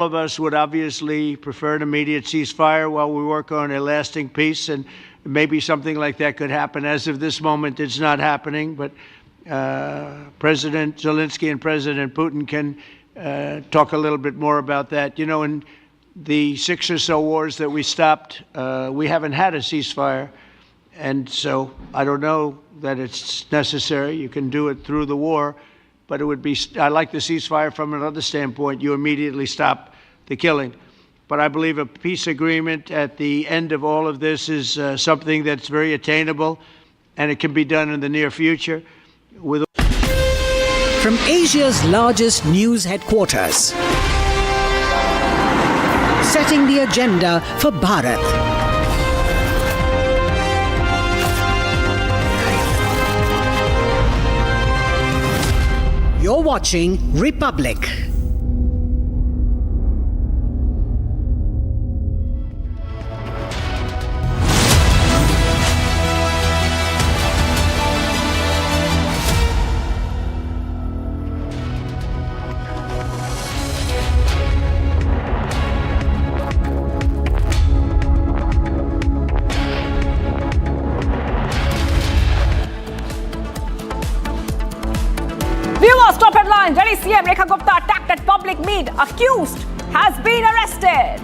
All of us would obviously prefer an immediate ceasefire while we work on a lasting peace, and maybe something like that could happen. As of this moment, it's not happening, but President Zelensky and President Putin can talk a little bit more about that. You know, in the 6 or so wars that we stopped, we haven't had a ceasefire, and so I don't know that it's necessary. You can do it through the war, but it would be, I like the ceasefire from another standpoint. You immediately stop the killing. But I believe a peace agreement at the end of all of this is something that's very attainable, and it can be done in the near future. From Asia's largest news headquarters, setting the agenda for Bharat. You're watching Republic. Viewers, top headlines. Delhi CM Rekha Gupta attacked at public meet. Accused has been arrested.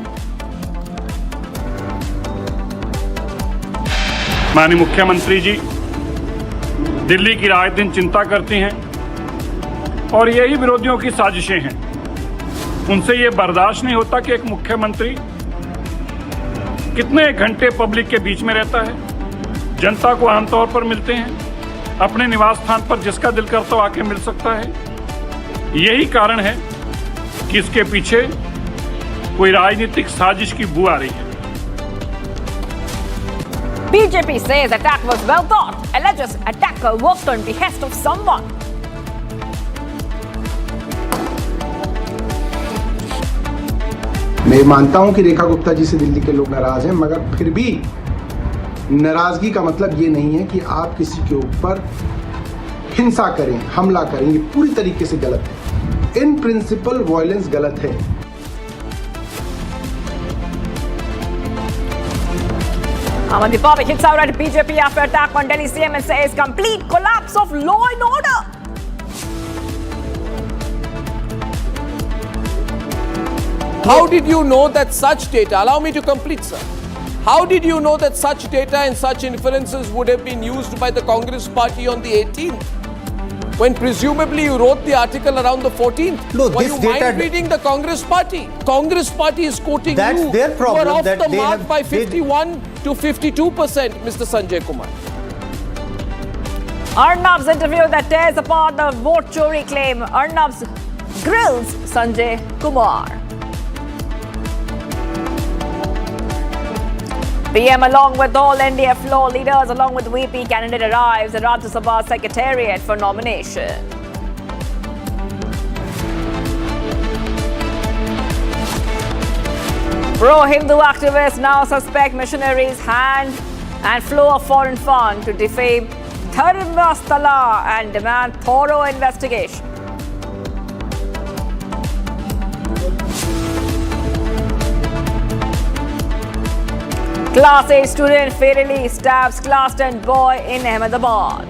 माननीय मुख्यमंत्री जी दिल्ली की रात दिन चिंता करती हैं और यही विरोधियों की साजिशें हैं। उनसे ये बर्दाश्त नहीं होता कि एक मुख्यमंत्री कितने घंटे पब्लिक के बीच में रहता है, जनता को आमतौर पर मिलते हैं, अपने निवास स्थान पर जिसका दिल करता हो आके मिल सकता है। यही कारण है कि इसके पीछे कोई राजनीतिक साजिश की बू आ रही है। BJP says attack was well thought. Alleges attacker worked on behest of someone. मैं मानता हूं कि रेखा गुप्ता जी से दिल्ली के लोग नाराज हैं, मगर फिर भी नाराजगी का मतलब ये नहीं है कि आप किसी के ऊपर हिंसा करें, हमला करें। ये पूरी तरीके से गलत है। इन प्रिंसिपल वायलेंस गलत है। Aman Republic hits out at BJP after attack on Delhi CM and says complete collapse of law and order. How did you know that such data, allow me to complete, sir. How did you know that such data and such inferences would have been used by the Congress party on the 18th? When presumably you wrote the article around the 14th. No, Were this you data mind reading the Congress party? Congress party is quoting That's you. their problem, You are off that the they mark have- by 51 to 52%, Mr. Sanjay Kumar. Arnab's interview that tears apart the vote chori claim. Arnab's grills Sanjay Kumar. PM along with all NDA floor leaders along with VP candidate arrives at Rajya Sabha Secretariat for nomination. Pro-Hindu activists now suspect missionaries' hand and flow of foreign fund to defame Tariffs and demand thorough investigation. Class 8 student fatally stabs class 10 boy in Ahmedabad.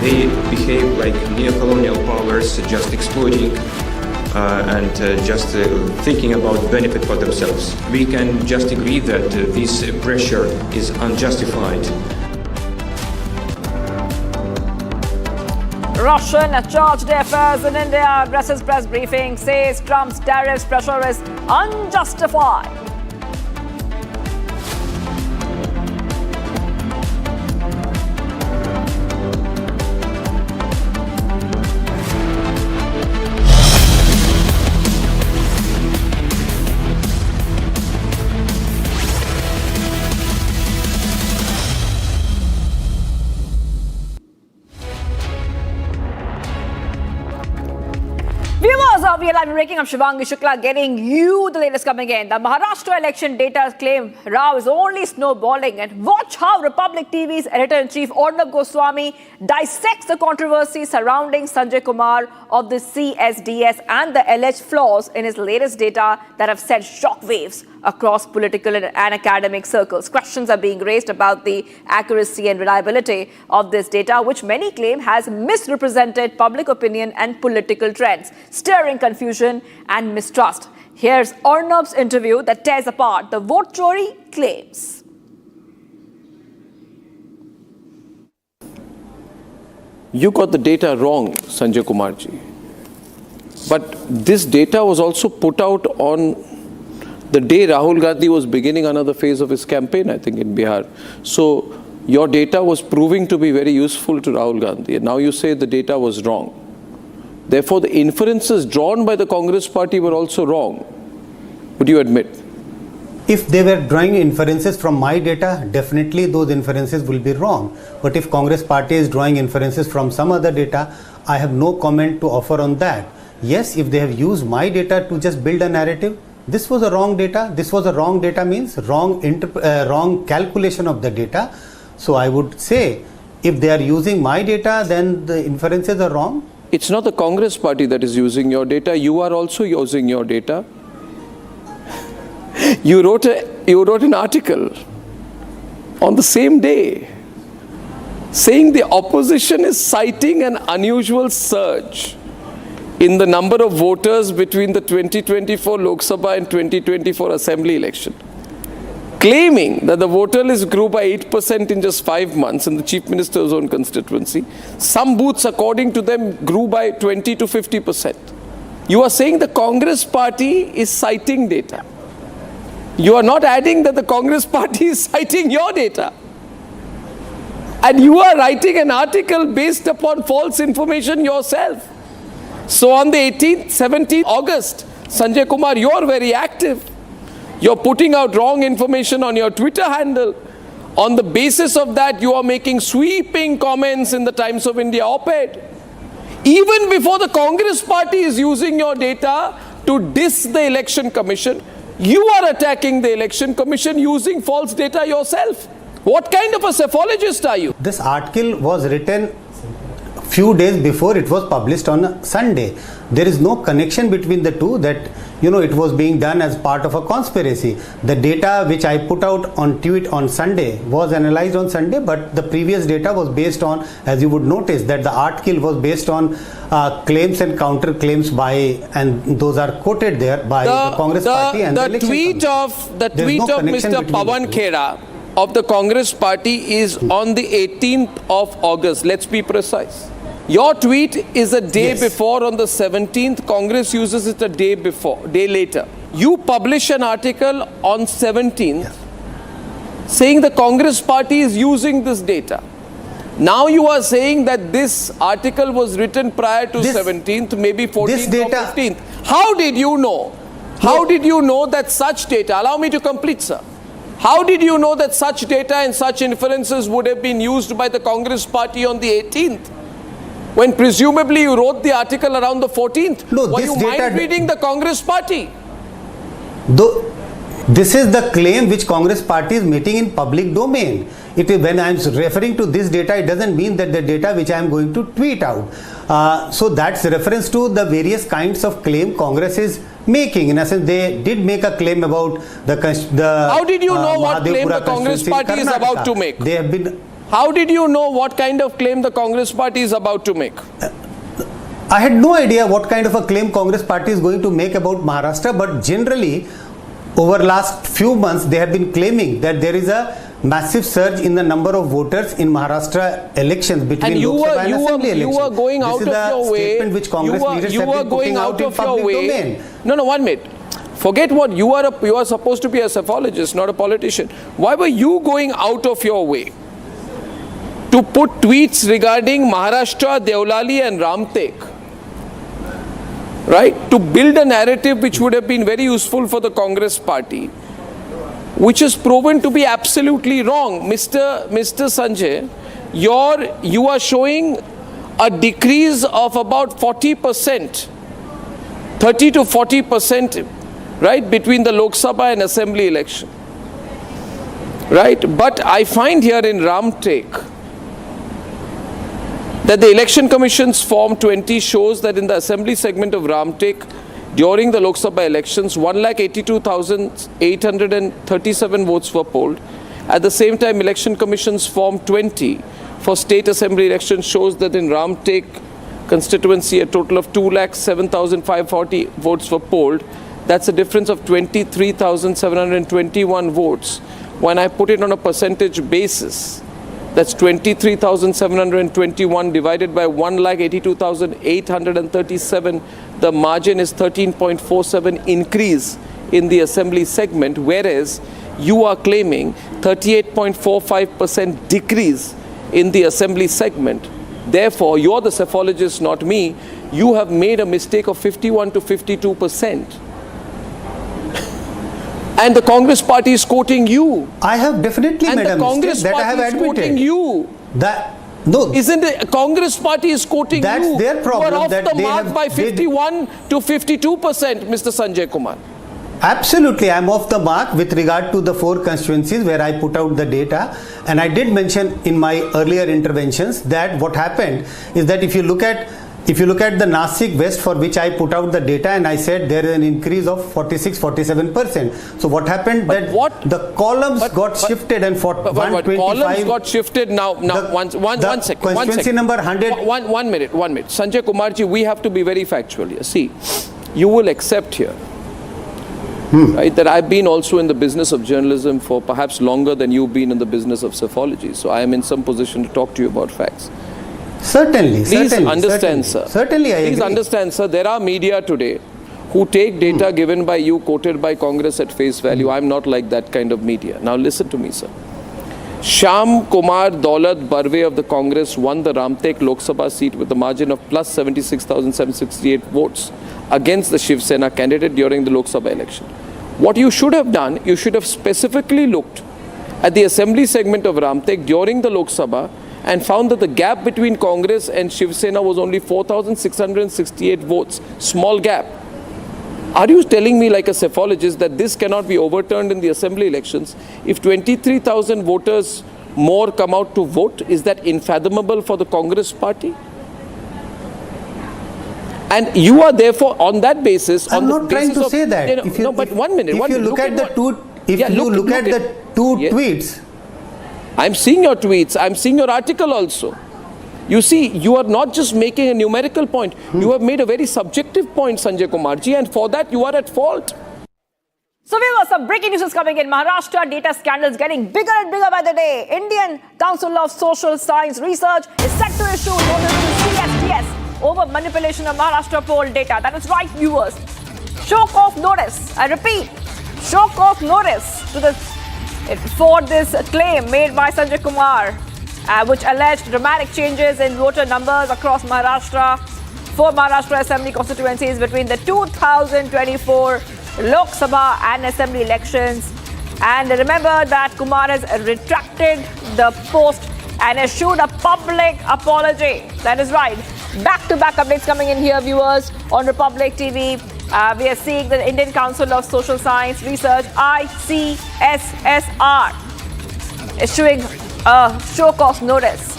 They behave like neo-colonial powers, just exploiting and just thinking about benefit for themselves. We can just agree that this pressure is unjustified. Russian charged affairs in India addresses press briefing, says Trump's tariffs pressure is unjustified. Viewers of Real Life Breaking, I'm Shivangi Shukla getting you the latest coming in. The Maharashtra election data claim Rao is only snowballing, and watch how Republic TV's editor-in-chief Arnab Goswami dissects the controversy surrounding Sanjay Kumar of the CSDS and the alleged flaws in his latest data that have sent shockwaves across political and academic circles. Questions are being raised about the accuracy and reliability of this data, which many claim has misrepresented public opinion and political trends, stirring confusion and mistrust. Here's Arnab's interview that tears apart the vote chori claims. You got the data wrong, Sanjay Kumarji. But this data was also put out on the day Rahul Gandhi was beginning another phase of his campaign, I think, in Bihar. So your data was proving to be very useful to Rahul Gandhi, and now you say the data was wrong. Therefore, the inferences drawn by the Congress party were also wrong. Would you admit? If they were drawing inferences from my data, definitely those inferences will be wrong. But if Congress party is drawing inferences from some other data, I have no comment to offer on that. Yes, if they have used my data to just build a narrative, this was a wrong data. This was a wrong data means wrong calculation of the data. So I would say if they are using my data, then the inferences are wrong. It's not the Congress party that is using your data. You are also using your data. You wrote an article on the same day saying the opposition is citing an unusual surge in the number of voters between the 2024 Lok Sabha and 2024 Assembly election, claiming that the voter list grew by 8% in just 5 months in the Chief Minister's own constituency. Some booths, according to them, grew by 20 to 50%. You are saying the Congress party is citing data. You are not adding that the Congress party is citing your data. And you are writing an article based upon false information yourself. So on the 18th, 17th August, Sanjay Kumar, you are very active. You're putting out wrong information on your Twitter handle. On the basis of that, you are making sweeping comments in the Times of India op-ed. Even before the Congress party is using your data to diss the Election Commission, you are attacking the Election Commission using false data yourself. What kind of a psephologist are you? This article was written few days before it was published on a Sunday. There is no connection between the two that, it was being done as part of a conspiracy. The data which I put out on tweet on Sunday was analyzed on Sunday, but the previous data was based on, as you would notice, that the article was based on claims and counter claims by, and those are quoted there by the Congress party and the election tweet commission. The tweet of Mr. Pawan Khera of the Congress party is on the 18th of August. Let's be precise. Your tweet is a day before, on the 17th. Congress uses it a day later. You publish an article on 17th saying the Congress party is using this data. Now you are saying that this article was written prior to 17th, maybe 14th or 15th. How did you know? How did you know that such data, allow me to complete, sir. How did you know that such data and such inferences would have been used by the Congress party on the 18th? When presumably you wrote the article around the 14th. No, were you mind reading the Congress party? This is the claim which Congress party is making in public domain. When I am referring to this data, it doesn't mean that the data which I am going to tweet out. So that's reference to the various kinds of claim Congress is making. In essence, they did make a claim about the How did you know what claim the Congress party is about to make? They have been. How did you know what kind of claim the Congress party is about to make? I had no idea what kind of a claim Congress party is going to make about Maharashtra, but generally over last few months they have been claiming that there is a massive surge in the number of voters in Maharashtra elections between Lok Sabha and Assembly elections. You were going out of your way. Statement which Congress leaders have been putting out in public domain. No, 1 minute. Forget what you are supposed to be a psephologist, not a politician. Why were you going out of your way to put tweets regarding Maharashtra, Deolali and Ramtek, right? To build a narrative which would have been very useful for the Congress party, which is proven to be absolutely wrong. Mr. Sanjay, you are showing a decrease of about 40% 30 to 40%, right, between the Lok Sabha and Assembly election. Right? But I find here in Ramtek that the Election Commission's Form 20 shows that in the Assembly segment of Ramtek, during the Lok Sabha elections, 182,837 votes were polled. At the same time, Election Commission's Form 20 for State Assembly elections shows that in Ramtek constituency, a total of 207,540 votes were polled. That's a difference of 23,721 votes. When I put it on a percentage basis, that's 23,721 divided by 182,837. The margin is 13.47 increase in the Assembly segment, whereas you are claiming 38.45% decrease in the Assembly segment. Therefore, you're the psephologist, not me. You have made a mistake of 51 to 52%. And the Congress party is quoting you. I have definitely made a mistake that I have admitted. Quoting you. No, isn't it? Congress party is quoting that's you. their problem. You are off that the they mark have, by 51 to 52%, Mr. Sanjay Kumar. Absolutely, I am off the mark with regard to the 4 constituencies where I put out the data, and I did mention in my earlier interventions that what happened is that if you look at the Nasik West, for which I put out the data, and I said there is an increase of 46-47%. So what happened the columns got shifted, and for 125 columns got shifted now. One second. Constituency number 100. One minute. Sanjay Kumarji, we have to be very factual here. See, you will accept here. Right, that I've been also in the business of journalism for perhaps longer than you've been in the business of psephology. So I am in some position to talk to you about facts. Certainly. Please understand, sir. Certainly, I agree. Please understand, sir. There are media today who take data given by you, quoted by Congress at face value. I'm not like that kind of media. Now listen to me, sir. Shyam Kumar Daulat Barve of the Congress won the Ramtek Lok Sabha seat with a margin of plus 76,768 votes against the Shiv Sena candidate during the Lok Sabha election. What you should have done, you should have specifically looked at the Assembly segment of Ramtek during the Lok Sabha and found that the gap between Congress and Shiv Sena was only 4,668 votes. Small gap. Are you telling me like a psephologist that this cannot be overturned in the Assembly elections? If 23,000 voters more come out to vote, is that unfathomable for the Congress party? And you are therefore on that basis. I'm not trying to say that. But 1 minute. If you look at the two tweets. I'm seeing your tweets. I'm seeing your article also. You see, you are not just making a numerical point. You have made a very subjective point, Sanjay Kumarji, and for that you are at fault. So viewers, some breaking news is coming in. Maharashtra data scandals getting bigger and bigger by the day. Indian Council of Social Science Research is set to issue notice to CSDS over manipulation of Maharashtra poll data. That is right, viewers. Show cause notice. I repeat, show cause notice for this claim made by Sanjay Kumar, which alleged dramatic changes in voter numbers across Maharashtra for Maharashtra Assembly constituencies between the 2024 Lok Sabha and Assembly elections. And remember that Kumar has retracted the post and issued a public apology. That is right. Back-to-back updates coming in here, viewers, on Republic TV. We are seeing the Indian Council of Social Science Research, ICSSR, issuing a show cause notice.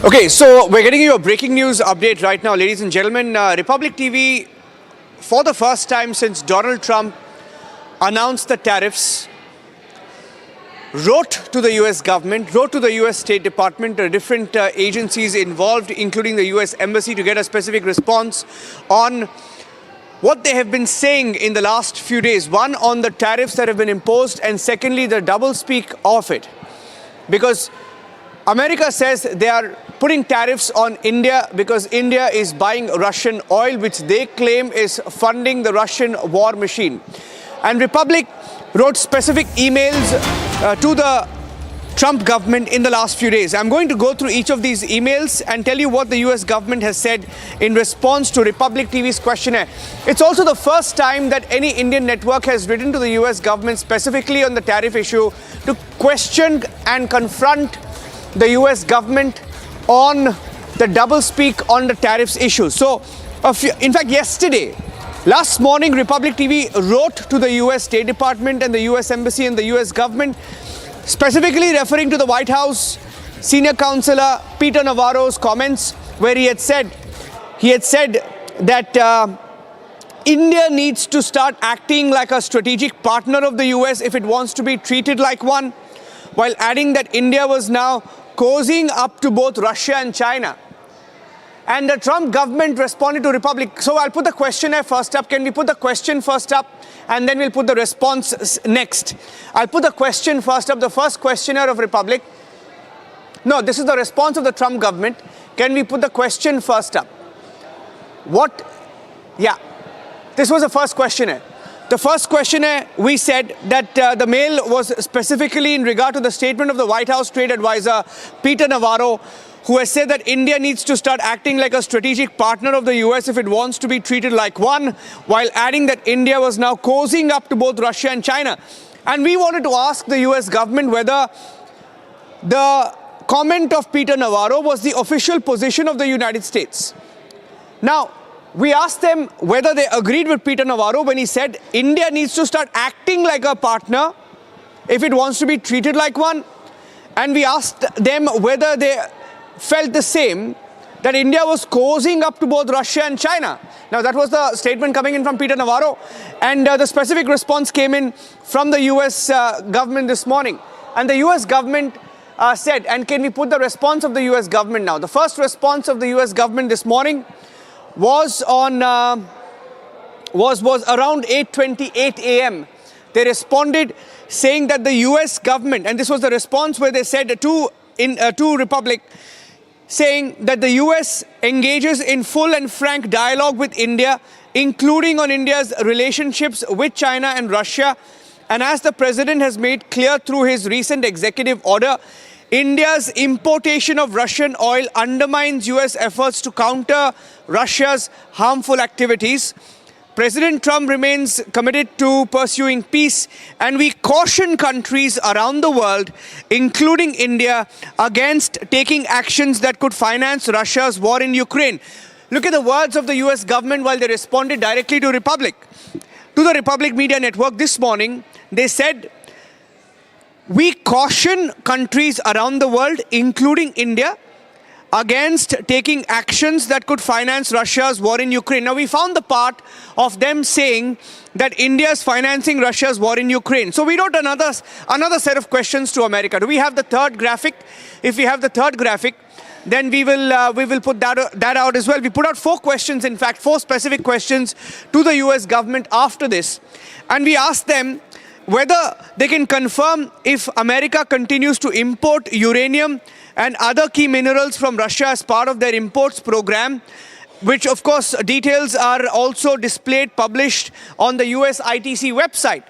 Okay, so we're getting you a breaking news update right now, ladies and gentlemen. Republic TV, for the first time since Donald Trump announced the tariffs, wrote to the US government, wrote to the US State Department, different agencies involved, including the US Embassy, to get a specific response on what they have been saying in the last few days. One, on the tariffs that have been imposed, and secondly, the doublespeak of it. Because America says they are putting tariffs on India because India is buying Russian oil, which they claim is funding the Russian war machine. And Republic wrote specific emails to the Trump government in the last few days. I'm going to go through each of these emails and tell you what the US government has said in response to Republic TV's questionnaire. It's also the first time that any Indian network has written to the US government specifically on the tariff issue to question and confront the US government on the doublespeak on the tariffs issue. So, in fact, last morning, Republic TV wrote to the US State Department and the US Embassy and the US government, specifically referring to the White House senior counselor Peter Navarro's comments, where he had said that India needs to start acting like a strategic partner of the US if it wants to be treated like one, while adding that India was now cozying up to both Russia and China. And the Trump government responded to Republic. So I'll put the questionnaire first up. Can we put the question first up? And then we'll put the response next. I'll put the question first up, the first questionnaire of Republic. No, this is the response of the Trump government. Can we put the question first up? This was the first questionnaire. The first questionnaire, we said that the mail was specifically in regard to the statement of the White House trade advisor, Peter Navarro, who has said that India needs to start acting like a strategic partner of the US if it wants to be treated like one, while adding that India was now cozying up to both Russia and China. And we wanted to ask the US government whether the comment of Peter Navarro was the official position of the United States. Now, we asked them whether they agreed with Peter Navarro when he said India needs to start acting like a partner if it wants to be treated like one. And we asked them whether they felt the same, that India was cozying up to both Russia and China. Now, that was the statement coming in from Peter Navarro. And the specific response came in from the US government this morning. And the US government said, and can we put the response of the US government now? The first response of the US government this morning was on was around 8:28 a.m. They responded saying that the US government, and this was the response where they said to Republic, saying that the US engages in full and frank dialogue with India, including on India's relationships with China and Russia. And as the president has made clear through his recent executive order, India's importation of Russian oil undermines US efforts to counter Russia's harmful activities. President Trump remains committed to pursuing peace, and we caution countries around the world, including India, against taking actions that could finance Russia's war in Ukraine. Look at the words of the US government while they responded directly to Republic. To the Republic Media Network this morning, they said, we caution countries around the world, including India, against taking actions that could finance Russia's war in Ukraine. Now, we found the part of them saying that India is financing Russia's war in Ukraine. So we wrote another set of questions to America. Do we have the third graphic? If we have the third graphic, then we will put that out as well. We put out 4 questions, in fact, 4 specific questions to the US government after this. And we asked them whether they can confirm if America continues to import uranium and other key minerals from Russia as part of their imports program, which of course details are also displayed, published on the US ITC website.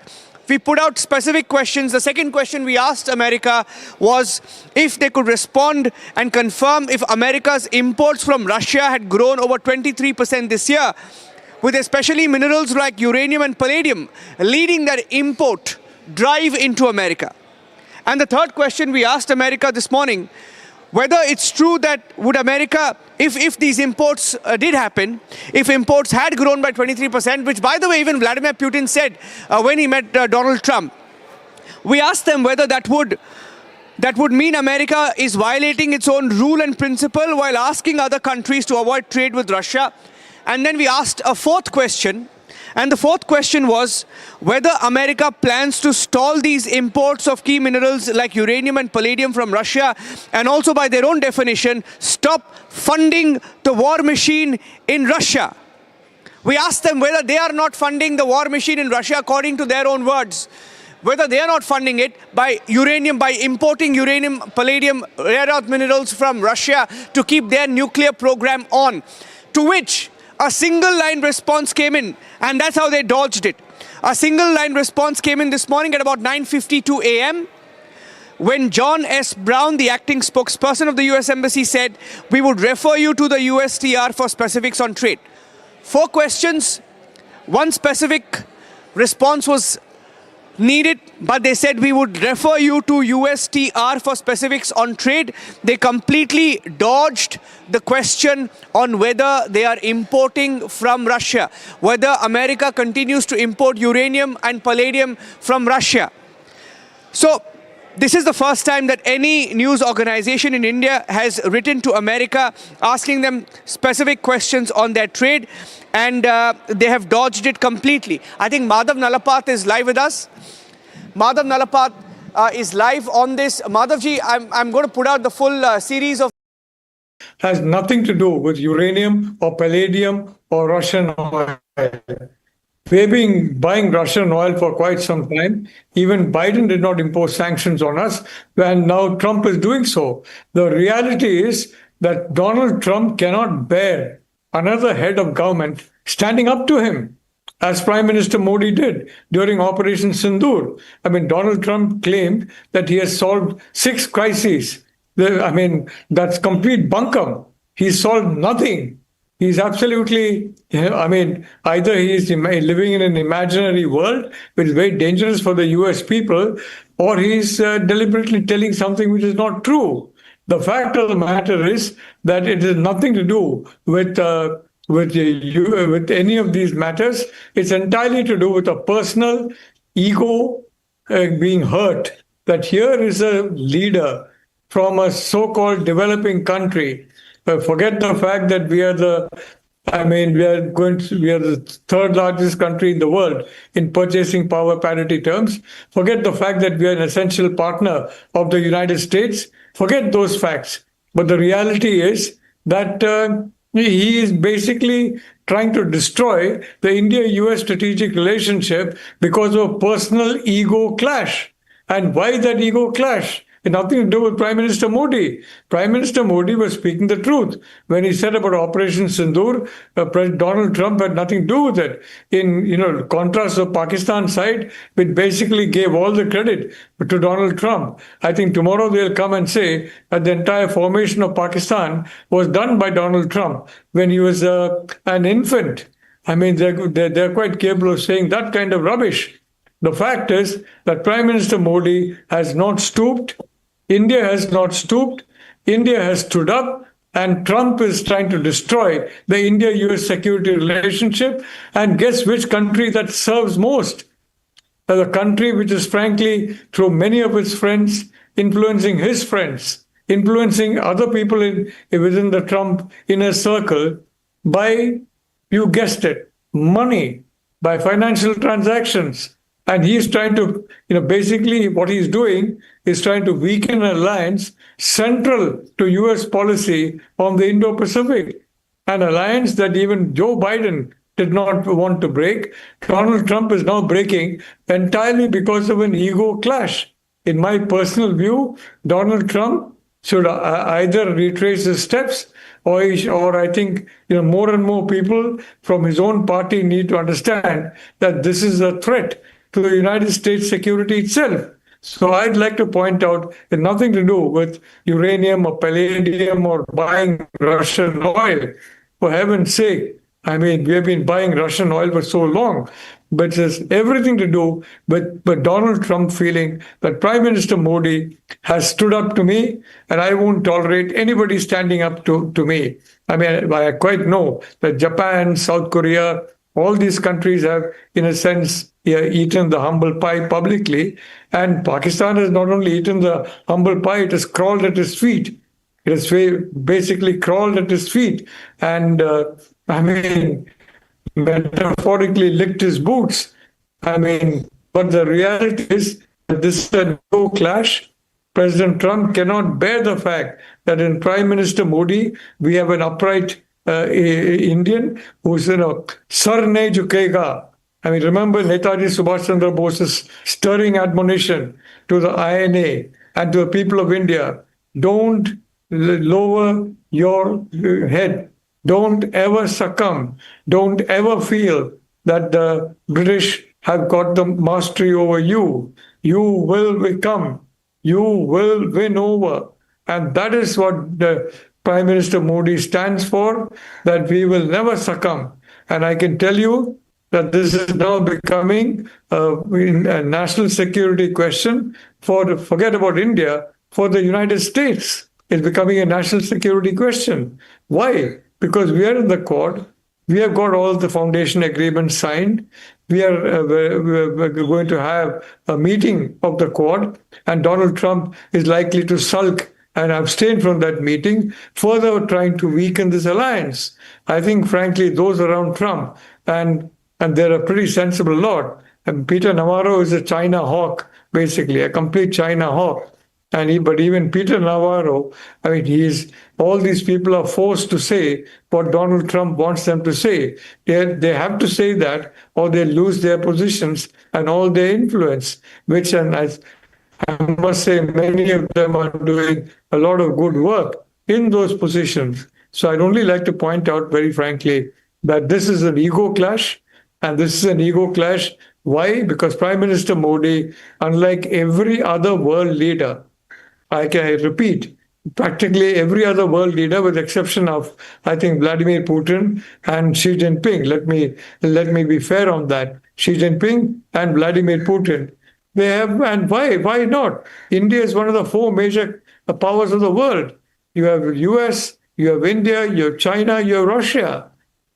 We put out specific questions. The second question we asked America was if they could respond and confirm if America's imports from Russia had grown over 23% this year, with especially minerals like uranium and palladium leading their import drive into America. And the third question we asked America this morning, whether it's true that would America, if these imports did happen, if imports had grown by 23%, which by the way even Vladimir Putin said when he met Donald Trump, we asked them whether that would mean America is violating its own rule and principle while asking other countries to avoid trade with Russia. And then we asked a fourth question, and the fourth question was whether America plans to stall these imports of key minerals like uranium and palladium from Russia, and also by their own definition, stop funding the war machine in Russia. We asked them whether they are not funding the war machine in Russia according to their own words, whether they are not funding it by importing uranium, palladium, rare earth minerals from Russia to keep their nuclear program on. To which a single line response came in, and that's how they dodged it. A single line response came in this morning at about 9:52 a.m., when John S. Brown, the acting spokesperson of the US Embassy, said, "We would refer you to the USTR for specifics on trade." 4 questions, 1 specific response was needed, but they said we would refer you to USTR for specifics on trade. They completely dodged the question on whether they are importing from Russia, whether America continues to import uranium and palladium from Russia. So this is the first time that any news organization in India has written to America asking them specific questions on their trade, and they have dodged it completely. I think Madhav Nalapat is live with us. Madhav Nalapat is live on this. Madhavji, I'm going to put out the full series of... Has nothing to do with uranium or palladium or Russian oil. We've been buying Russian oil for quite some time. Even Biden did not impose sanctions on us, and now Trump is doing so. The reality is that Donald Trump cannot bear another head of government standing up to him, as Prime Minister Modi did during Operation Sindoor. I mean, Donald Trump claimed that he has solved 6 crises. I mean, that's complete bunkum. He solved nothing. He's absolutely, I mean, either he's living in an imaginary world, which is very dangerous for the US people, or he's deliberately telling something which is not true. The fact of the matter is that it has nothing to do with any of these matters. It's entirely to do with a personal ego being hurt. That here is a leader from a so-called developing country. Forget the fact that we are the 3rd largest country in the world in purchasing power parity terms. Forget the fact that we are an essential partner of the United States. Forget those facts. But the reality is that he is basically trying to destroy the India-US strategic relationship because of a personal ego clash. And why that ego clash? It had nothing to do with Prime Minister Modi. Prime Minister Modi was speaking the truth. When he said about Operation Sindoor, Donald Trump had nothing to do with it. In contrast to Pakistan side, which basically gave all the credit to Donald Trump. I think tomorrow they'll come and say that the entire formation of Pakistan was done by Donald Trump when he was an infant. I mean, they're quite capable of saying that kind of rubbish. The fact is that Prime Minister Modi has not stooped. India has not stooped. India has stood up, and Trump is trying to destroy the India-US security relationship. And guess which country that serves most? The country which is frankly, through many of its friends, influencing his friends, influencing other people within the Trump inner circle by, you guessed it, money, by financial transactions. And he's trying to, basically what he's doing is trying to weaken an alliance central to US policy on the Indo-Pacific, an alliance that even Joe Biden did not want to break. Donald Trump is now breaking entirely because of an ego clash. In my personal view, Donald Trump should either retrace his steps, or I think more and more people from his own party need to understand that this is a threat to the United States security itself. So I'd like to point out it has nothing to do with uranium or palladium or buying Russian oil. For heaven's sake, I mean, we have been buying Russian oil for so long, but it has everything to do with Donald Trump feeling that Prime Minister Modi has stood up to me, and I won't tolerate anybody standing up to me. I mean, I quite know that Japan, South Korea, all these countries have, in a sense, eaten the humble pie publicly. And Pakistan has not only eaten the humble pie, it has crawled at his feet. It has basically crawled at his feet and, metaphorically licked his boots. But the reality is that this is a no clash. President Trump cannot bear the fact that in Prime Minister Modi, we have an upright Indian who's, sar nahi jhukega. Remember Netaji Subhash Chandra Bose's stirring admonition to the INA and to the people of India. Don't lower your head. Don't ever succumb. Don't ever feel that the British have got the mastery over you. You will become you will win over. And that is what the Prime Minister Modi stands for, that we will never succumb. And I can tell you that this is now becoming a national security question forget about India, for the United States. It's becoming a national security question. Why? Because we are in the Quad. We have got all the foundation agreements signed. We're going to have a meeting of the Quad, and Donald Trump is likely to sulk and abstain from that meeting, further trying to weaken this alliance. I think, frankly, those around Trump, and they're a pretty sensible lot. And Peter Navarro is a China hawk, basically, a complete China hawk. But even Peter Navarro, I mean, all these people are forced to say what Donald Trump wants them to say. They have to say that, or they lose their positions and all their influence, which, and I must say, many of them are doing a lot of good work in those positions. So I'd only like to point out very frankly that this is an ego clash, and this is an ego clash. Why? Because Prime Minister Modi, unlike every other world leader, I can repeat, practically every other world leader, with the exception of, I think, Vladimir Putin and Xi Jinping. Let me be fair on that. Xi Jinping and Vladimir Putin. They have, and why? Why not? India is one of the four major powers of the world. You have US, you have India, you have China, you have Russia.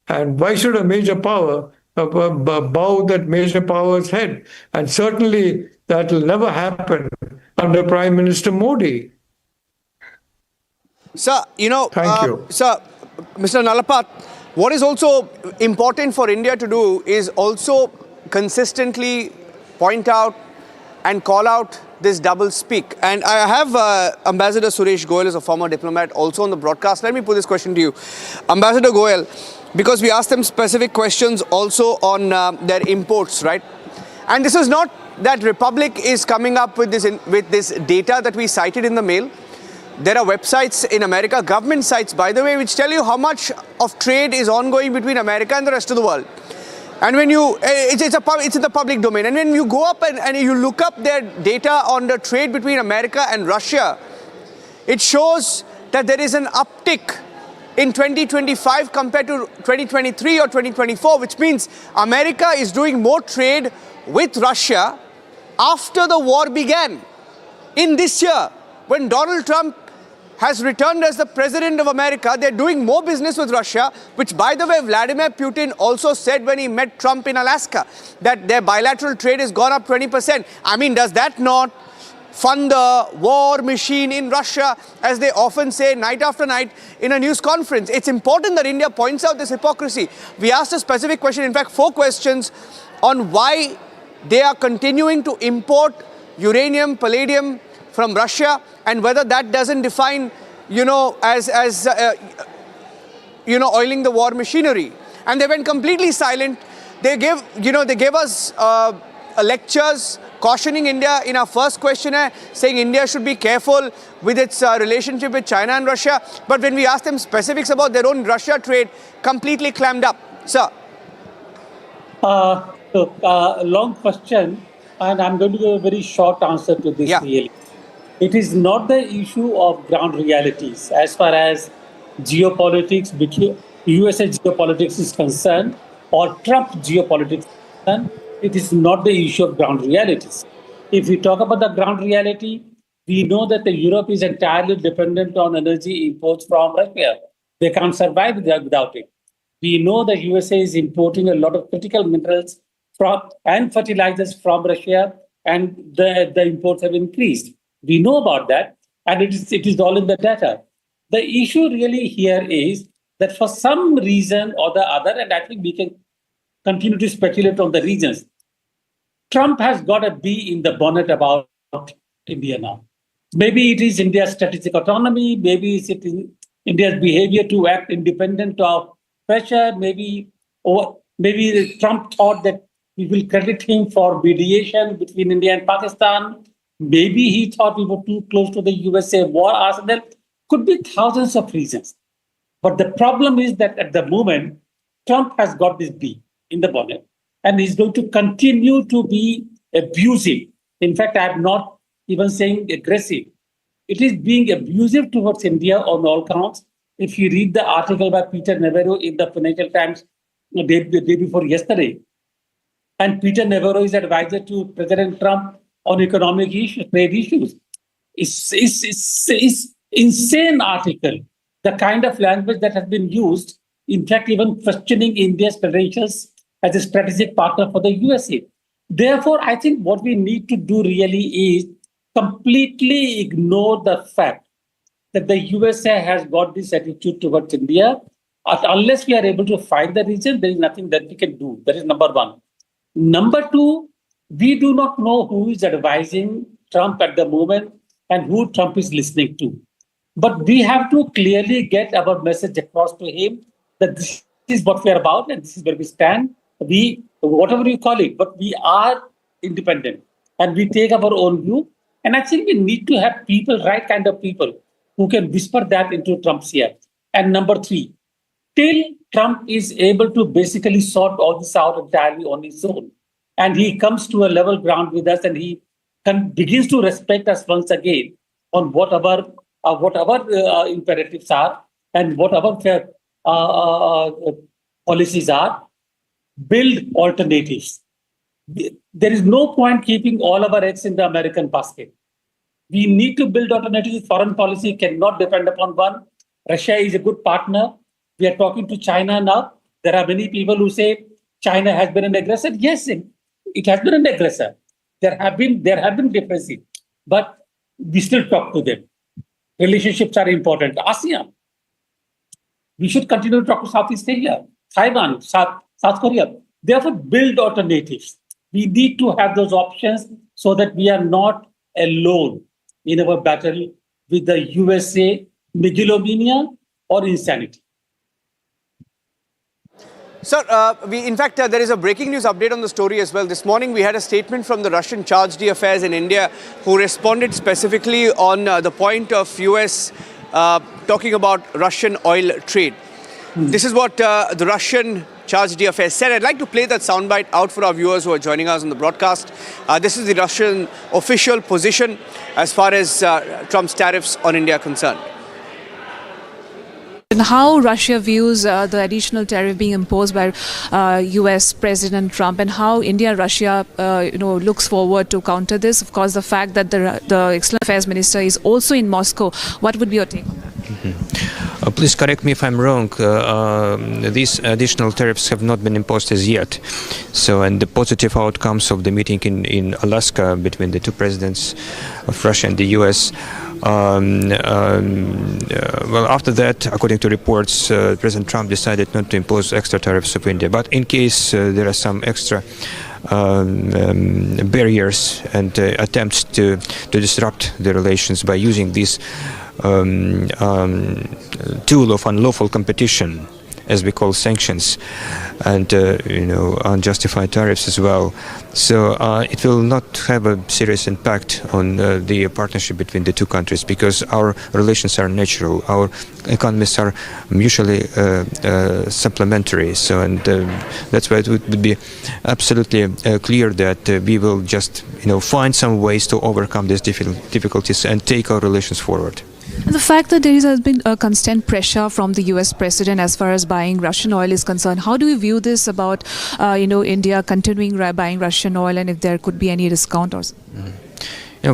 And why should a major power bow that major power's head? And certainly that will never happen under Prime Minister Modi. Sir, Thank you. Sir, Mr. Nalapat, what is also important for India to do is also consistently point out and call out this double speak. And I have Ambassador Suresh Goyal, as a former diplomat, also on the broadcast. Let me put this question to you. Ambassador Goyal, because we asked them specific questions also on their imports, right? And this is not that Republic is coming up with this data that we cited in the mail. There are websites in America, government sites, by the way, which tell you how much of trade is ongoing between America and the rest of the world. And when it's in the public domain. And when you go up and you look up their data on the trade between America and Russia, it shows that there is an uptick in 2025 compared to 2023 or 2024, which means America is doing more trade with Russia after the war began. In this year, when Donald Trump has returned as the president of America, they're doing more business with Russia, which, by the way, Vladimir Putin also said when he met Trump in Alaska, that their bilateral trade has gone up 20%. I mean, does that not fund the war machine in Russia, as they often say night after night in a news conference? It's important that India points out this hypocrisy. We asked a specific question, in fact, 4 questions, on why they are continuing to import uranium, palladium from Russia, and whether that doesn't define, as oiling the war machinery. And they went completely silent. They gave us lectures cautioning India in our first questionnaire, saying India should be careful with its relationship with China and Russia. But when we asked them specifics about their own Russia trade, completely clammed up. Sir. Long question, and I'm going to give a very short answer to this. Yeah. Really. It is not the issue of ground realities as far as geopolitics, between USA geopolitics is concerned, or Trump geopolitics is concerned. It is not the issue of ground realities. If we talk about the ground reality, we know that Europe is entirely dependent on energy imports from Russia. They can't survive without it. We know that USA is importing a lot of critical minerals and fertilizers from Russia, and the imports have increased. We know about that, and it is all in the data. The issue really here is that for some reason or the other, and I think we can continue to speculate on the reasons, Trump has got a bee in the bonnet about India now. Maybe it is India's strategic autonomy, maybe it is India's behavior to act independent of pressure, maybe Trump thought that we will credit him for mediation between India and Pakistan. Maybe he thought we were too close to the USA war arsenal. Could be thousands of reasons. But the problem is that at the moment, Trump has got this bee in the bonnet, and he's going to continue to be abusive. In fact, I have not even saying aggressive. It is being abusive towards India on all counts. If you read the article by Peter Navarro in the Financial Times the day before yesterday, and Peter Navarro is advisor to President Trump on economic issues, trade issues. It's insane article. The kind of language that has been used, in fact, even questioning India's credentials as a strategic partner for the USA. Therefore, I think what we need to do really is completely ignore the fact that the USA has got this attitude towards India. Unless we are able to find the reason, there is nothing that we can do. That is number one. Number two, we do not know who is advising Trump at the moment and who Trump is listening to. But we have to clearly get our message across to him that this is what we are about and this is where we stand. We, whatever you call it, but we are independent and we take our own view. And I think we need to have people, right kind of people, who can whisper that into Trump's ear. And number three, till Trump is able to basically sort all this out entirely on his own, and he comes to a level ground with us and he begins to respect us once again on what our imperatives are and what our policies are, build alternatives. There is no point keeping all of our eggs in the American basket. We need to build alternatives. Foreign policy cannot depend upon one. Russia is a good partner. We are talking to China now. There are many people who say China has been an aggressor. Yes, it has been an aggressor. There have been differences, but we still talk to them. Relationships are important. ASEAN. We should continue to talk to Southeast Asia, Taiwan, South Korea. Therefore, build alternatives. We need to have those options so that we are not alone in our battle with the USA megalomania or insanity. Sir, in fact, there is a breaking news update on the story as well. This morning, we had a statement from the Russian charge d'affaires in India who responded specifically on the point of US talking about Russian oil trade. This is what the Russian charge d'affaires said. I'd like to play that soundbite out for our viewers who are joining us on the broadcast. This is the Russian official position as far as Trump's tariffs on India are concerned. And how Russia views the additional tariff being imposed by US President Trump, and how India and Russia looks forward to counter this. Of course, the fact that the External Affairs Minister is also in Moscow. What would be your take on that? Please correct me if I'm wrong. These additional tariffs have not been imposed as yet. So, and the positive outcomes of the meeting in Alaska between the two presidents of Russia and the US. Well, after that, according to reports, President Trump decided not to impose extra tariffs of India. But in case there are some extra barriers and attempts to disrupt the relations by using this tool of unlawful competition, as we call sanctions, and unjustified tariffs as well. So it will not have a serious impact on the partnership between the two countries, because our relations are natural. Our economies are mutually supplementary. So, and that's why it would be absolutely clear that we will just find some ways to overcome these difficulties and take our relations forward. The fact that there has been a constant pressure from the US president as far as buying Russian oil is concerned, how do you view this about India continuing buying Russian oil, and if there could be any discount or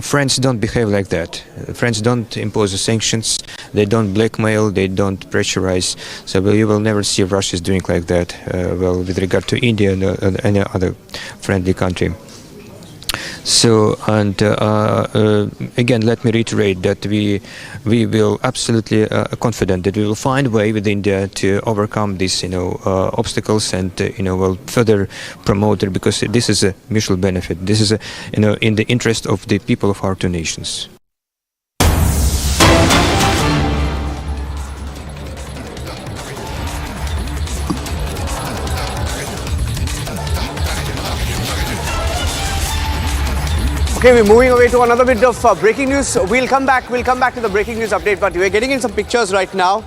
friends don't behave like that. Friends don't impose sanctions, they don't blackmail, they don't pressurize. So you will never see Russia doing like that, with regard to India and any other friendly country. So, and again, let me reiterate that we will absolutely confident that we will find a way with India to overcome these obstacles and will further promote it, because this is a mutual benefit. This is in the interest of the people of our two nations. Okay, we're moving away to another bit of breaking news. We'll come back to the breaking news update, but we're getting in some pictures right now.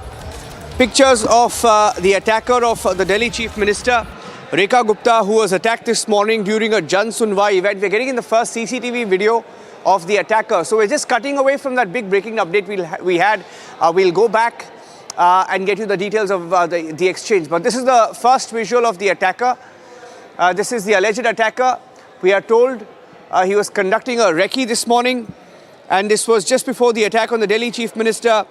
Pictures of the attacker of the Delhi Chief Minister, Rekha Gupta, who was attacked this morning during a Jan Sunwai event. We're getting in the first CCTV video of the attacker. So we're just cutting away from that big breaking update we had. We'll go back and get you the details of the exchange. But this is the first visual of the attacker. This is the alleged attacker. We are told he was conducting a recce this morning, and this was just before the attack on the Delhi Chief Minister,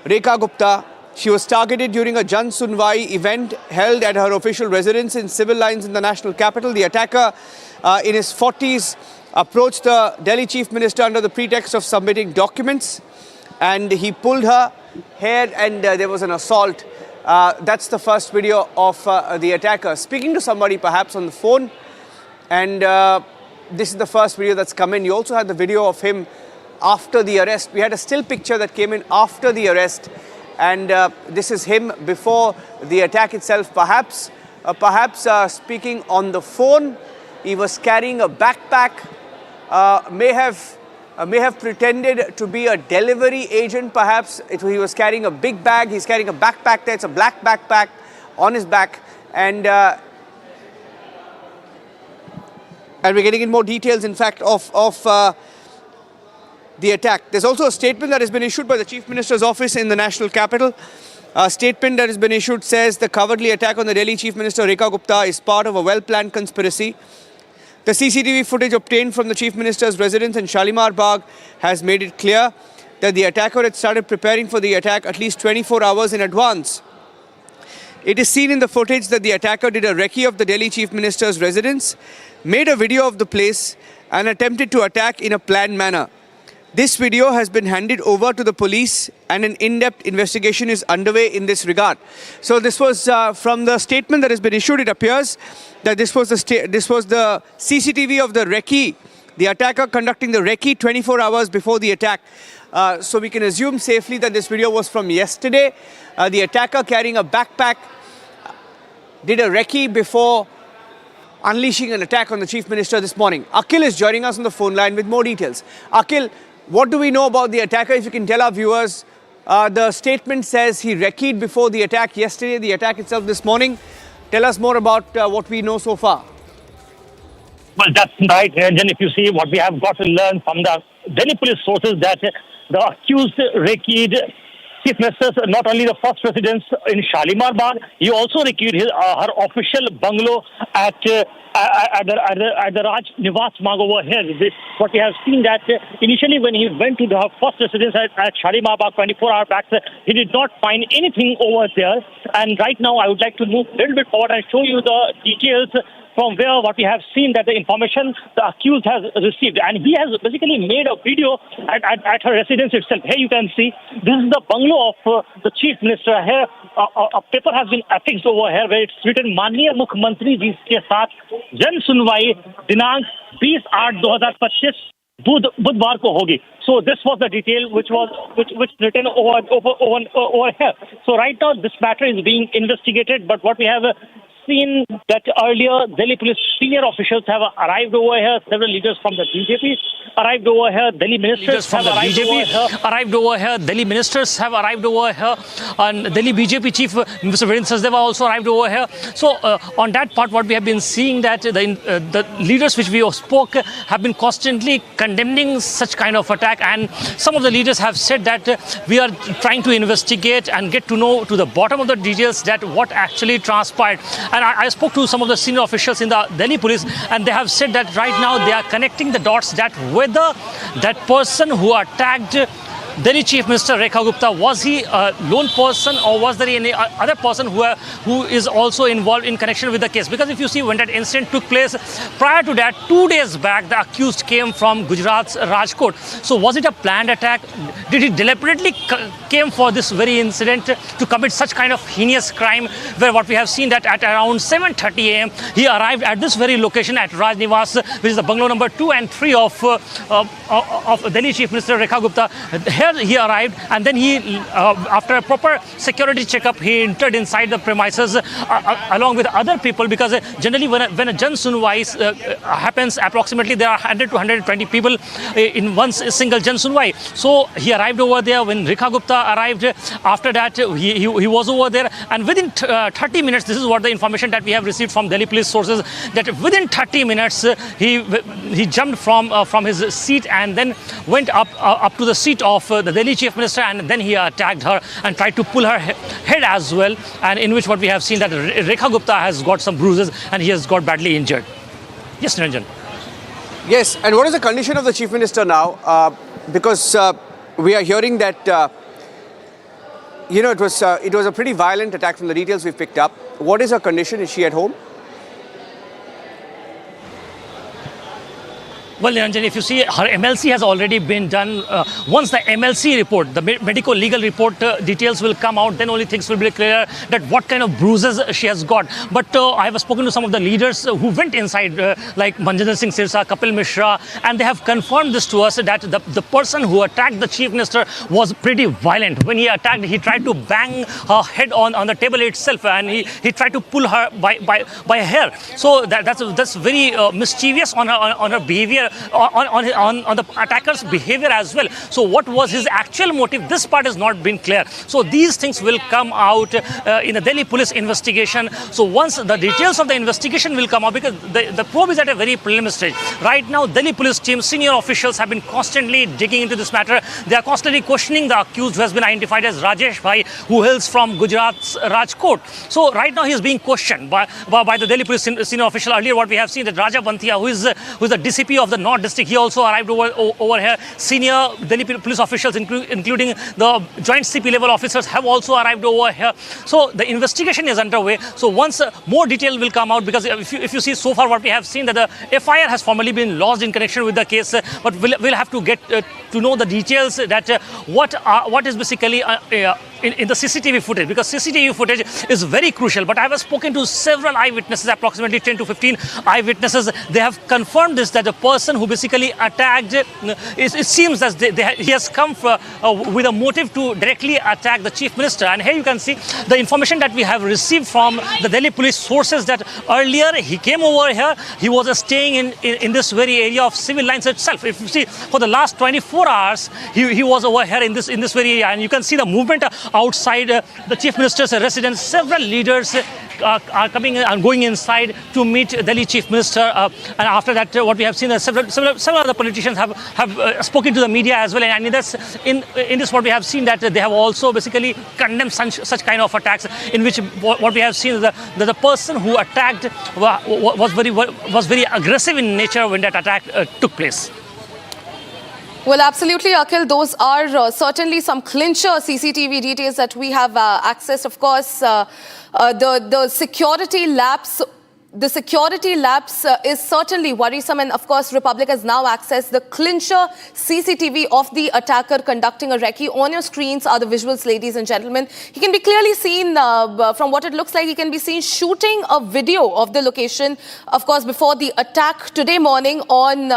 Rekha Gupta. She was targeted during a Jan Sunwai event held at her official residence in Civil Lines in the national capital. The attacker, in his 40s, approached the Delhi Chief Minister under the pretext of submitting documents, and he pulled her hair, and there was an assault. That's the first video of the attacker speaking to somebody perhaps on the phone, and this is the first video that's come in. You also had the video of him after the arrest. We had a still picture that came in after the arrest, and this is him before the attack itself, perhaps speaking on the phone. He was carrying a backpack, may have pretended to be a delivery agent, perhaps. He was carrying a big bag. He's carrying a backpack there. It's a black backpack on his back, and we're getting in more details, in fact, of the attack. There's also a statement that has been issued by the Chief Minister's office in the national capital. A statement that has been issued says the cowardly attack on the Delhi Chief Minister Rekha Gupta is part of a well-planned conspiracy. The CCTV footage obtained from the Chief Minister's residence in Shalimar Bagh has made it clear that the attacker had started preparing for the attack at least 24 hours in advance. It is seen in the footage that the attacker did a recce of the Delhi Chief Minister's residence, made a video of the place, and attempted to attack in a planned manner. This video has been handed over to the police, and an in-depth investigation is underway in this regard. So this was from the statement that has been issued. It appears that this was the CCTV of the recce, the attacker conducting the recce 24 hours before the attack. So we can assume safely that this video was from yesterday. The attacker carrying a backpack did a recce before unleashing an attack on the Chief Minister this morning. Akhil is joining us on the phone line with more details. Akhil, what do we know about the attacker? If you can tell our viewers, the statement says he recceed before the attack yesterday, the attack itself this morning. Tell us more about what we know so far. Well, that's right, Narendra. If you see what we have got to learn from the Delhi police sources, that the accused recceed Chief Minister's not only the first residence in Shalimar Bagh, he also recceed her official bungalow at the Raj Niwas Marg over here. What we have seen that initially when he went to the first residence at Shalimar Bagh 24 hours back, he did not find anything over there. And right now I would like to move a little bit forward and show you the details from where what we have seen that the information the accused has received. And he has basically made a video at her residence itself. Here you can see this is the bungalow of the Chief Minister. Here a paper has been affixed over here where it's written माननीय मुख्यमंत्री जी के साथ जन सुनवाई दिनांक 20/8/2025 बुधवार को होगी. So this was the detail which written over here. So right now this matter is being investigated, but what we have seen that earlier Delhi police senior officials have arrived over here. Several leaders from the BJP arrived over here. Delhi ministers have arrived over here. Delhi ministers have arrived over here. And Delhi BJP chief Mr. Virendra Sachdeva also arrived over here. So on that part, what we have been seeing that the leaders which we spoke have been constantly condemning such kind of attack, and some of the leaders have said that we are trying to investigate and get to know to the bottom of the details that what actually transpired. And I spoke to some of the senior officials in the Delhi police, and they have said that right now they are connecting the dots that whether that person who attacked Delhi Chief Minister Rekha Gupta, was he a lone person or was there any other person who is also involved in connection with the case? Because if you see when that incident took place, prior to that, 2 days back, the accused came from Gujarat's Rajkot. So was it a planned attack? Did he deliberately came for this very incident to commit such kind of heinous crime, where what we have seen that at around 7:30 a.m. he arrived at this very location at Raj Niwas, which is the bungalow number 2 and 3 of of Delhi Chief Minister Rekha Gupta. Here he arrived, and then he, after a proper security checkup, he entered inside the premises along with other people, because generally when a Jan Sunwai happens, approximately there are 100 to 120 people in one single Jan Sunwai. So he arrived over there. When Rekha Gupta arrived, after that he was over there, and within 30 minutes, this is what the information that we have received from Delhi police sources, that within 30 minutes he jumped from his seat and then went up to the seat of the Delhi Chief Minister, and then he attacked her and tried to pull her head as well, and in which what we have seen that Rekha Gupta has got some bruises and he has got badly injured. Yes, Narendra. Yes, and what is the condition of the Chief Minister now? Because we are hearing that it was a pretty violent attack from the details we've picked up. What is her condition? Is she at home? Well, Narendra, if you see, her MLC has already been done. Once the MLC report, the medical legal report details will come out, then only things will be clear that what kind of bruises she has got. But I have spoken to some of the leaders who went inside, like Manjinder Singh Sirsa, Kapil Mishra, and they have confirmed this to us, that the person who attacked the Chief Minister was pretty violent. When he attacked, he tried to bang her head on the table itself, and he tried to pull her by hair. So that's very mischievous on her behavior, on the attacker's behavior as well. So what was his actual motive? This part has not been clear. So these things will come out in the Delhi police investigation. So once the details of the investigation will come out, because the probe is at a very preliminary stage. Right now, Delhi police team, senior officials have been constantly digging into this matter. They are constantly questioning the accused, who has been identified as Rajesh Bhai, who hails from Gujarat's Rajkot. So right now he is being questioned by the Delhi police senior official. Earlier what we have seen, that Raja Banthia, who is the DCP of the North District, he also arrived over here. Senior Delhi police officials, including the joint CP level officers, have also arrived over here. So the investigation is underway. So once more detail will come out, because if you see so far what we have seen, that the FIR has formally been lodged in connection with the case, but we'll have to get to know the details, that what is basically in the CCTV footage, because CCTV footage is very crucial. But I have spoken to several eyewitnesses, approximately 10 to 15 eyewitnesses. They have confirmed this, that the person who basically attacked, it seems that he has come with a motive to directly attack the Chief Minister. And here you can see the information that we have received from the Delhi police sources, that earlier he came over here, he was staying in this very area of civil lines itself. If you see, for the last 24 hours, he was over here in this very area, and you can see the movement outside the Chief Minister's residence. Several leaders are coming and going inside to meet Delhi Chief Minister, and after that what we have seen is several other politicians have spoken to the media as well, and in this what we have seen, that they have also basically condemned such kind of attacks, in which what we have seen is that the person who attacked was very aggressive in nature when that attack took place. Well, absolutely, Akhil. Those are certainly some clincher CCTV details that we have accessed. Of course, the security lapse. The security lapse is certainly worrisome, and of course Republic has now accessed the clincher CCTV of the attacker conducting a recce. On your screens are the visuals, ladies and gentlemen. He can be clearly seen, from what it looks like, he can be seen shooting a video of the location, of course, before the attack today morning on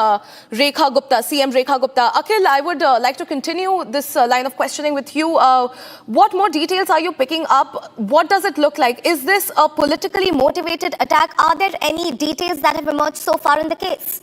Rekha Gupta, CM Rekha Gupta. Akhil, I would like to continue this line of questioning with you. What more details are you picking up? What does it look like? Is this a politically motivated attack? Are there any details that have emerged so far in the case?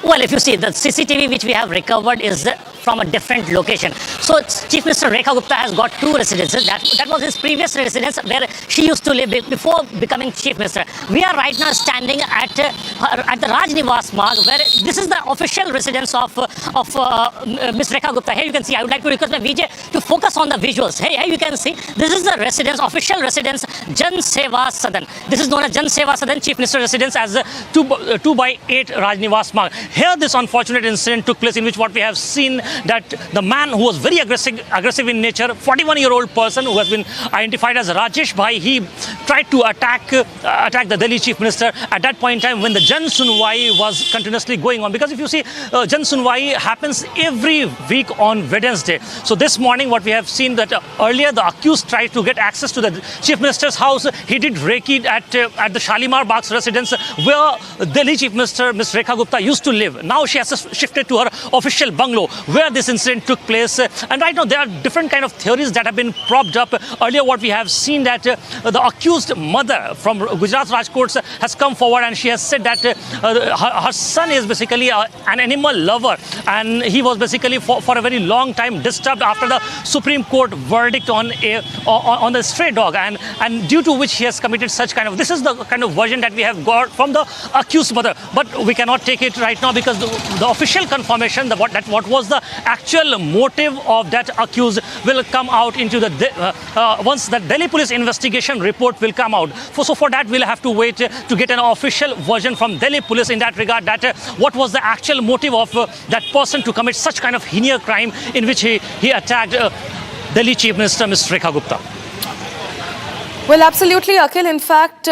Well, if you see, the CCTV which we have recovered is from a different location. So Chief Minister Rekha Gupta has got two residences. That was his previous residence, where she used to live before becoming Chief Minister. We are right now standing at the Raj Nivas Marg, where this is the official residence of Ms. Rekha Gupta. Here you can see, I would like to request my VJ to focus on the visuals. Here you can see, this is the residence, official residence, Jan Seva Sadan. This is known as Jan Seva Sadan, Chief Minister residence, as 2/8 Raj Nivas Marg. Here this unfortunate incident took place, in which what we have seen, that the man who was very aggressive in nature, 41-year-old person who has been identified as Rajesh Bhai, he tried to attack the Delhi Chief Minister at that point in time when the Jan Sunwai was continuously going on. Because if you see, Jan Sunwai happens every week on Wednesday. So this morning what we have seen that earlier the accused tried to get access to the Chief Minister's house. He did recce at the Shalimar Bagh's residence where Delhi Chief Minister Ms. Rekha Gupta used to live. Now she has shifted to her official bungalow where this incident took place. And right now there are different kind of theories that have been propped up. Earlier what we have seen that the accused mother from Gujarat Rajkot has come forward and she has said that her son is basically an animal lover, and he was basically for a very long time disturbed after the Supreme Court verdict on the stray dog, and due to which he has committed such kind of, this is the kind of version that we have got from the accused mother. But we cannot take it right now because the official confirmation that what was the actual motive of that accused will come out into the once the Delhi police investigation report will come out. So for that we'll have to wait to get an official version from Delhi police in that regard, that what was the actual motive of that person to commit such kind of heinous crime in which he attacked Delhi Chief Minister Ms. Rekha Gupta. Well, absolutely, Akhil. In fact,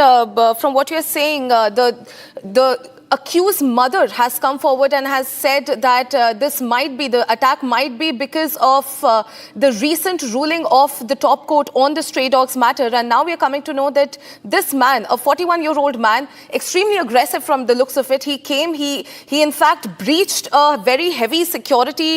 from what you're saying, the accused mother has come forward and has said that the attack might be because of the recent ruling of the top court on the stray dogs matter. And now we are coming to know that this man, a 41-year-old man, extremely aggressive from the looks of it, he in fact breached a very heavy security